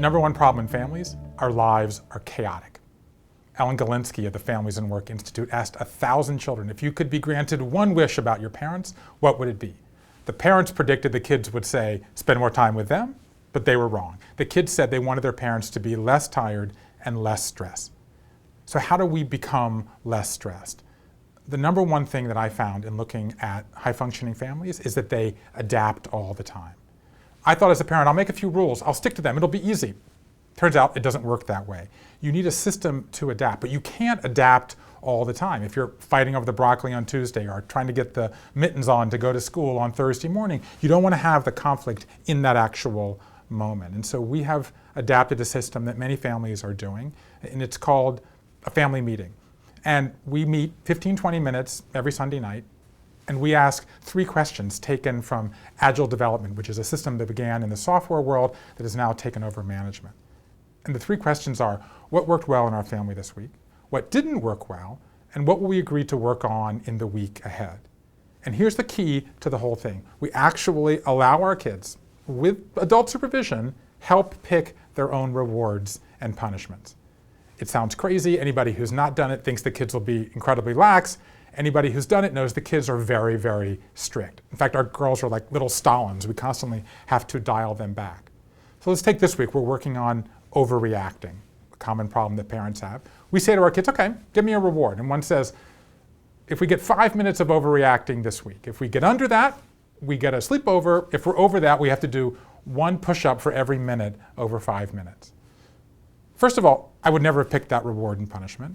Number one problem in families, our lives are chaotic. Ellen Galinsky of the Families and Work Institute asked 1,000 children, if you could be granted one wish about your parents, what would it be? The parents predicted the kids would say, spend more time with them, but they were wrong. The kids said they wanted their parents to be less tired and less stressed. So how do we become less stressed? The number one thing that I found in looking at high-functioning families is that they adapt all the time. I thought as a parent, I'll make a few rules, I'll stick to them, it'll be easy. Turns out it doesn't work that way. You need a system to adapt, but you can't adapt all the time. If you're fighting over the broccoli on Tuesday or trying to get the mittens on to go to school on Thursday morning, you don't want to have the conflict in that actual moment. And so we have adapted a system that many families are doing, and it's called a family meeting. And we meet 15, 20 minutes every Sunday night, and we ask 3 questions taken from Agile Development, which is a system that began in the software world that has now taken over management. And the 3 questions are, what worked well in our family this week? What didn't work well? And what will we agree to work on in the week ahead? And here's the key to the whole thing. We actually allow our kids, with adult supervision, help pick their own rewards and punishments. It sounds crazy. Anybody who's not done it thinks the kids will be incredibly lax. Anybody who's done it knows the kids are very, very strict. In fact, our girls are like little Stalins. We constantly have to dial them back. So let's take this week. We're working on overreacting, a common problem that parents have. We say to our kids, okay, give me a reward. And one says, if we get 5 minutes of overreacting this week, if we get under that, we get a sleepover. If we're over that, we have to do 1 push-up for every minute over 5 minutes. First of all, I would never have picked that reward and punishment.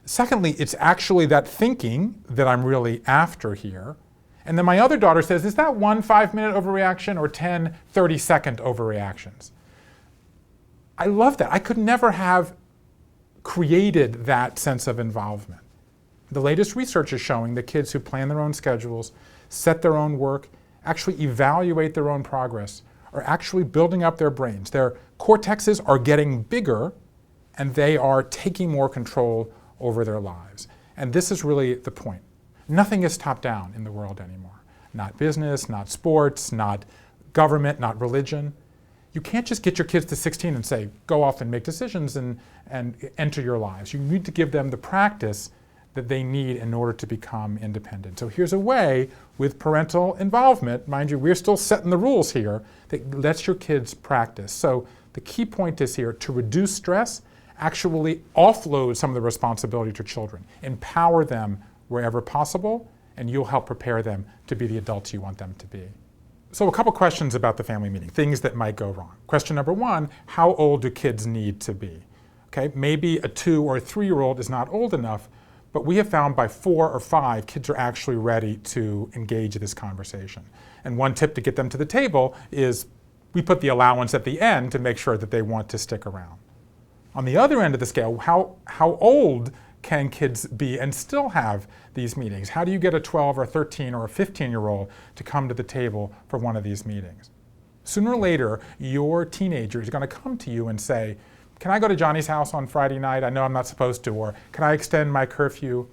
Secondly, it's actually that thinking that I'm really after here. And then my other daughter says, is that 1 5-minute overreaction or 10 30-second overreactions? I love that. I could never have created that sense of involvement. The latest research is showing that kids who plan their own schedules, set their own work, actually evaluate their own progress, are actually building up their brains. Their cortexes are getting bigger, and they are taking more control over their lives. And this is really the point. Nothing is top-down in the world anymore. Not business, not sports, not government, not religion. You can't just get your kids to 16 and say, go off and make decisions and enter your lives. You need to give them the practice that they need in order to become independent. So here's a way, with parental involvement, mind you, we're still setting the rules here, that lets your kids practice. So the key point is here, to reduce stress, actually offload some of the responsibility to children. Empower them wherever possible, and you'll help prepare them to be the adults you want them to be. So a couple questions about the family meeting, things that might go wrong. Question number 1, how old do kids need to be? Okay, maybe a 2 or a 3-year-old is not old enough, but we have found by 4 or 5, kids are actually ready to engage in this conversation. And one tip to get them to the table is we put the allowance at the end to make sure that they want to stick around. On the other end of the scale, how old can kids be and still have these meetings? How do you get a 12 or 13 or a 15-year-old to come to the table for one of these meetings? Sooner or later, your teenager is going to come to you and say, can I go to Johnny's house on Friday night? I know I'm not supposed to. Or can I extend my curfew?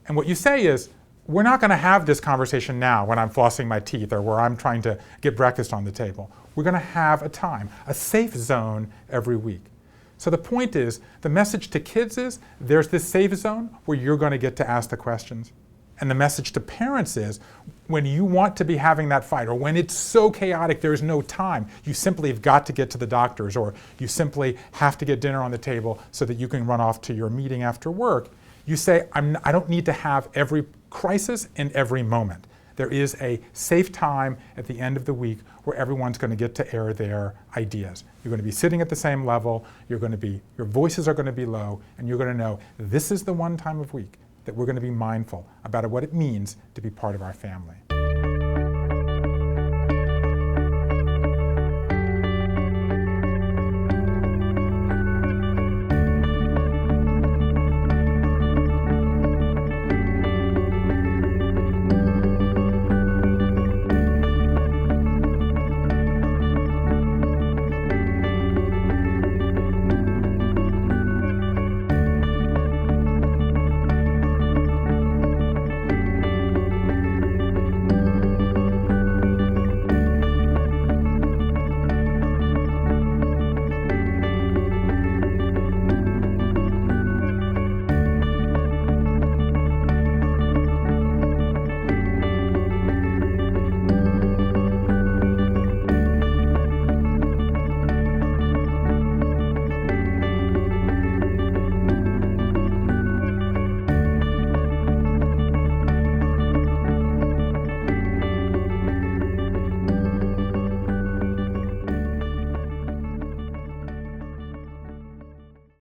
And what you say is, we're not going to have this conversation now when I'm flossing my teeth or where I'm trying to get breakfast on the table. We're going to have a time, a safe zone every week. So the point is, the message to kids is, there's this safe zone where you're going to get to ask the questions. And the message to parents is, when you want to be having that fight, or when it's so chaotic there's no time, you simply have got to get to the doctor's, or you simply have to get dinner on the table so that you can run off to your meeting after work, you say, I don't need to have every crisis in every moment. There is a safe time at the end of the week where everyone's going to get to air their ideas. You're going to be sitting at the same level, your voices are going to be low, and you're going to know this is the one time of week that we're going to be mindful about what it means to be part of our family.